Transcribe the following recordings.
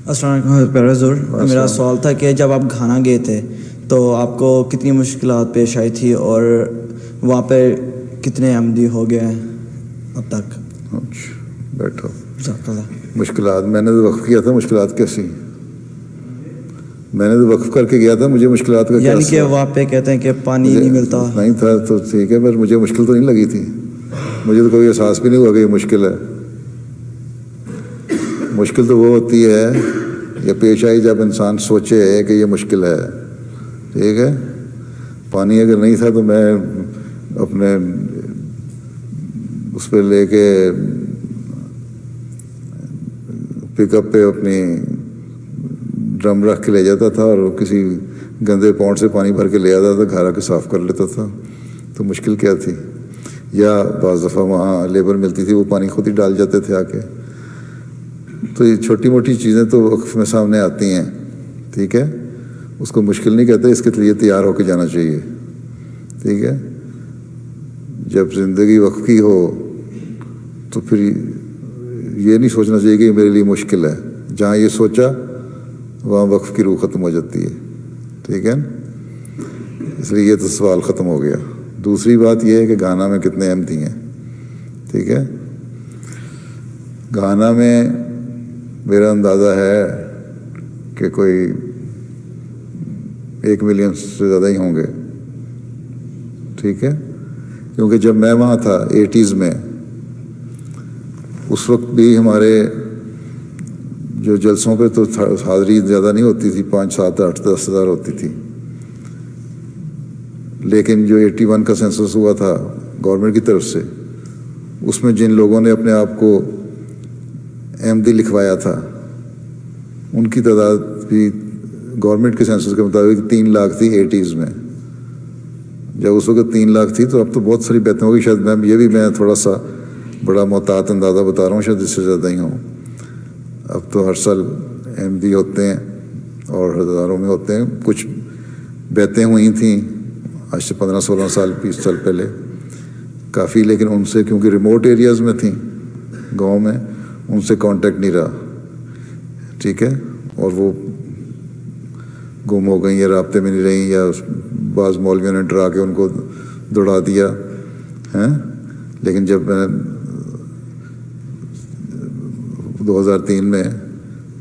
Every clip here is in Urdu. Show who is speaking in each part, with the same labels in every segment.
Speaker 1: السلام علیکم پیرازور. میرا سوال تھا کہ جب آپ گھانا گئے تھے تو آپ کو کتنی مشکلات پیش آئی تھی اور وہاں پہ کتنے احمدی ہو گئے ہیں اب تک؟
Speaker 2: بیٹھو.
Speaker 1: جزاک اللہ.
Speaker 2: مشکلات میں نے تو وقف کیا تھا. مشکلات کیسی؟ میں نے تو وقف کر کے گیا تھا. مجھے مشکلات کا
Speaker 1: یعنی کہ وہاں پہ کہتے ہیں کہ پانی نہیں ملتا.
Speaker 2: نہیں تھا تو ٹھیک ہے، پر مجھے مشکل تو نہیں لگی تھی. مجھے تو کوئی احساس بھی نہیں ہوا کہ یہ مشکل ہے. مشکل تو وہ ہوتی ہے یا پیش آئی جب انسان سوچے کہ یہ مشکل ہے. ٹھیک ہے. پانی اگر نہیں تھا تو میں اپنے اس پہ لے کے پک اپ پہ اپنی ڈرم رکھ کے لے جاتا تھا اور کسی گندے پونڈ سے پانی بھر کے لے آتا تھا، گھر آ کے صاف کر لیتا تھا. تو مشکل کیا تھی؟ یا بعض دفعہ وہاں لیبر ملتی تھی، وہ پانی خود ہی ڈال جاتے تھے آ کے. تو یہ چھوٹی موٹی چیزیں تو وقف میں سامنے آتی ہیں. ٹھیک ہے. اس کو مشکل نہیں کہتے، اس کے لیے تیار ہو کے جانا چاہیے. ٹھیک ہے. جب زندگی وقف کی ہو تو پھر یہ نہیں سوچنا چاہیے کہ یہ میرے لیے مشکل ہے. جہاں یہ سوچا وہاں وقف کی روح ختم ہو جاتی ہے. ٹھیک ہے. اس لیے یہ تو سوال ختم ہو گیا. دوسری بات یہ ہے کہ گھانا میں کتنے احمدی ہیں. ٹھیک ہے. گھانا میں میرا اندازہ ہے کہ کوئی 1 ملین سے زیادہ ہی ہوں گے. ٹھیک ہے. کیونکہ جب میں وہاں تھا 80s میں، اس وقت بھی ہمارے جو جلسوں پہ تو حاضری زیادہ نہیں ہوتی تھی، 5 7 8 10 ہزار ہوتی تھی. لیکن جو 81 کا سینسس ہوا تھا گورنمنٹ کی طرف سے، اس میں جن لوگوں نے اپنے آپ کو احمدی لکھوایا تھا ان کی تعداد بھی گورنمنٹ کے سینسس کے مطابق 3 لاکھ تھی 80s میں. جب اس وقت 3 لاکھ تھی تو اب تو بہت ساری بیتیں ہوگی. شاید میں تھوڑا سا بڑا محتاط اندازہ بتا رہا ہوں، شاید اس سے زیادہ ہی ہوں. اب تو ہر سال احمدی ہوتے ہیں اور ہزاروں میں ہوتے ہیں. کچھ بیتیں ہوئی تھیں آج سے 15 16 سال 20 سال پہلے کافی، لیکن ان سے کیونکہ ریموٹ ایریاز میں تھیں گاؤں میں، ان سے کانٹیکٹ نہیں رہا. ٹھیک ہے. اور وہ گم ہو گئیں یا رابطے میں نہیں رہیں، یا بعض مولویوں نے ڈرا کے ان کو دوڑا دیا ہیں. لیکن جب میں 2003 میں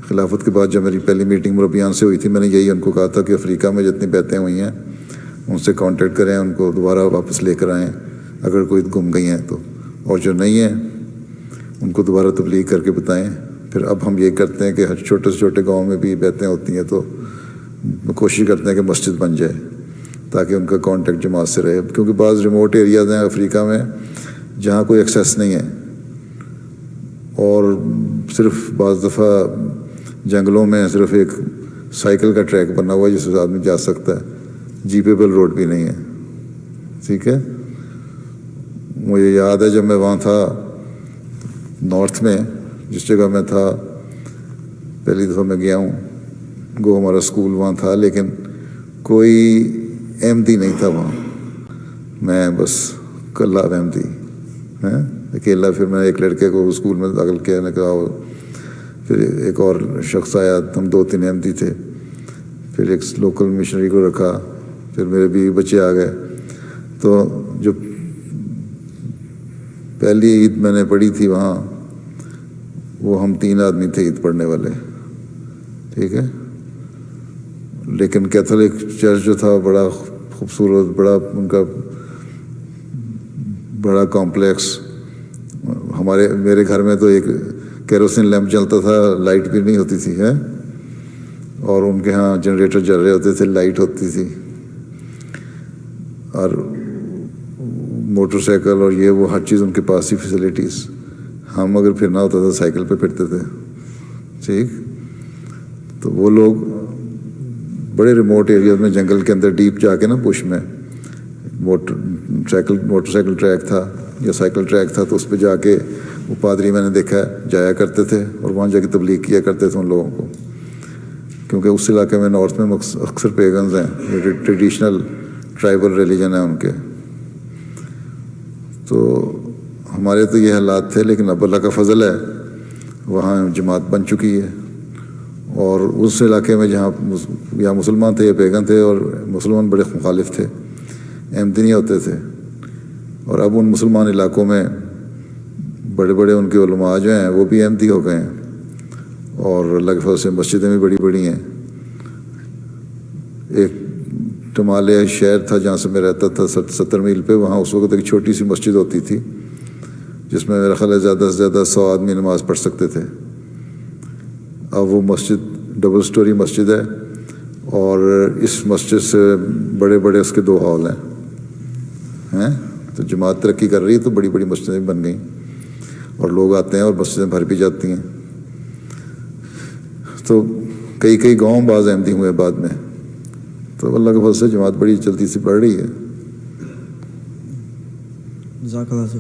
Speaker 2: خلافت کے بعد جب میری پہلی میٹنگ مربیان سے ہوئی تھی، میں نے یہی ان کو کہا تھا کہ افریقہ میں جتنی بیتیں ہوئی ہیں ان سے کانٹیکٹ کریں، ان کو دوبارہ واپس لے کر آئیں اگر کوئی گم گئی ہیں تو، اور جو نہیں ہیں ان کو دوبارہ تبلیغ کر کے بتائیں. پھر اب ہم یہ کرتے ہیں کہ ہر چھوٹے سے چھوٹے گاؤں میں بھی بیتیں ہوتی ہیں تو کوشش کرتے ہیں کہ مسجد بن جائے تاکہ ان کا کانٹیکٹ جماعت سے رہے. کیونکہ بعض ریموٹ ایریاز ہیں افریقہ میں جہاں کوئی ایکسیس نہیں ہے، اور صرف بعض دفعہ جنگلوں میں صرف ایک سائیکل کا ٹریک بنا ہوا ہے جس سے آدمی جا سکتا ہے، جیپیبل روڈ بھی نہیں ہے. ٹھیک ہے. مجھے یاد ہے جب میں وہاں تھا نارتھ میں، جس جگہ میں تھا پہلی دفعہ میں گیا ہوں، گو ہمارا اسکول وہاں تھا، لیکن کوئی احمدی نہیں تھا وہاں. میں بس کلہ احمدی اکیلا. پھر میں ایک لڑکے کو اسکول میں داخل کیا، نے کہا. پھر ایک اور شخص آیا، ہم 2-3 احمدی تھے. پھر ایک لوکل مشنری کو رکھا. پھر میرے بھی بچے آ گئے. تو جو پہلی عید میں نے پڑھی تھی وہاں، وہ ہم 3 آدمی تھے عید پڑھنے والے. ٹھیک ہے. لیکن کیتھولک چرچ جو تھا بڑا خوبصورت، بڑا ان کا بڑا کمپلیکس. میرے گھر میں تو ایک کیروسین لیمپ جلتا تھا، لائٹ بھی نہیں ہوتی تھی ہے، اور ان کے ہاں جنریٹر جل رہے ہوتے تھے، لائٹ ہوتی تھی، اور موٹر سائیکل اور یہ وہ ہر چیز ان کے پاس ہی فیسلٹیز. ہم اگر پھرنا ہوتا تھا سائیکل پہ پھرتے تھے. ٹھیک. تو وہ لوگ بڑے ریموٹ ایریاز میں جنگل کے اندر ڈیپ جا کے نا بش میں موٹر سائیکل ٹریک تھا یا سائیکل ٹریک تھا، تو اس پہ جا کے وہ پادری میں نے دیکھا ہے جایا کرتے تھے اور وہاں جا کے تبلیغ کیا کرتے تھے ان لوگوں کو. کیونکہ اس علاقے میں نارتھ میں اکثر پیگنز ہیں، یہ ٹریڈیشنل ٹرائبل ریلیجن ہے ان کے. تو ہمارے تو یہ حالات تھے، لیکن اب اللہ کا فضل ہے وہاں جماعت بن چکی ہے اور اس علاقے میں جہاں یا مسلمان تھے یا پیگن تھے، اور مسلمان بڑے مخالف تھے، احمدی نہیں ہوتے تھے. اور اب ان مسلمان علاقوں میں بڑے بڑے ان کے علماء جو ہیں وہ بھی احمدی ہو گئے ہیں، اور اللہ کے فضل سے مسجدیں بھی بڑی بڑی ہیں. ایک ٹمالے شہر تھا جہاں سے میں رہتا تھا 70 میل پہ، وہاں اس وقت ایک چھوٹی سی مسجد ہوتی تھی جس میں میرا خیال ہے زیادہ سے زیادہ 100 آدمی نماز پڑھ سکتے تھے. اب وہ مسجد ڈبل سٹوری مسجد ہے، اور اس مسجد سے بڑے بڑے اس کے 2 ہال ہیں. تو جماعت ترقی کر رہی ہے تو بڑی بڑی مسجدیں بن گئیں، اور لوگ آتے ہیں اور مسجدیں بھر بھی جاتی ہیں. تو کئی گاؤں بعض احمدی ہوئے بعد میں. تو اللہ کے فضل سے جماعت بڑی جلدی سے بڑھ رہی ہے.
Speaker 1: جزاک اللہ سر.